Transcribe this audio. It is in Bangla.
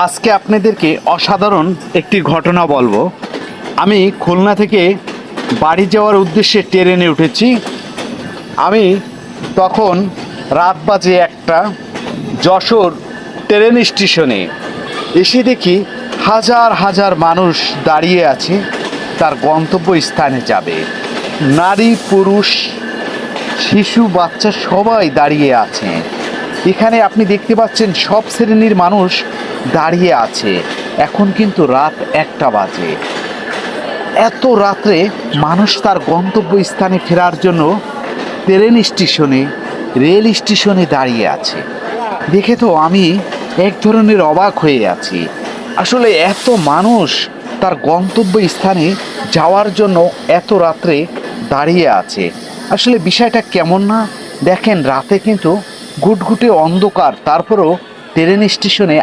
আজকে আপনাদেরকে অসাধারণ একটি ঘটনা বলবো। আমি খুলনা থেকে বাড়ি যাওয়ার উদ্দেশ্যে ট্রেনে উঠেছি। আমি তখন রাত বাজে একটা, যশোর ট্রেন স্টেশনে এসে দেখি হাজার হাজার মানুষ দাঁড়িয়ে আছে, তার গন্তব্য স্থানে যাবে। নারী পুরুষ শিশু বাচ্চা সবাই দাঁড়িয়ে আছে। এখানে আপনি দেখতে পাচ্ছেন সব শ্রেণীর মানুষ দাঁড়িয়ে আছে। এখন কিন্তু রাত 1টা বাজে। এত রাত্রে মানুষ তার গন্তব্য স্থানে ফেরার জন্য ট্রেন স্টেশনে, রেল স্টেশনে দাঁড়িয়ে আছে। দেখে তো আমি এক ধরনের অবাক হয়ে আছি। আসলে এত মানুষ তার গন্তব্য স্থানে যাওয়ার জন্য এত রাত্রে দাঁড়িয়ে আছে, আসলে বিষয়টা কেমন না? দেখেন, রাতে কিন্তু ঘুটঘুটে অন্ধকার, তারপরেও ট্রেন স্টেশনে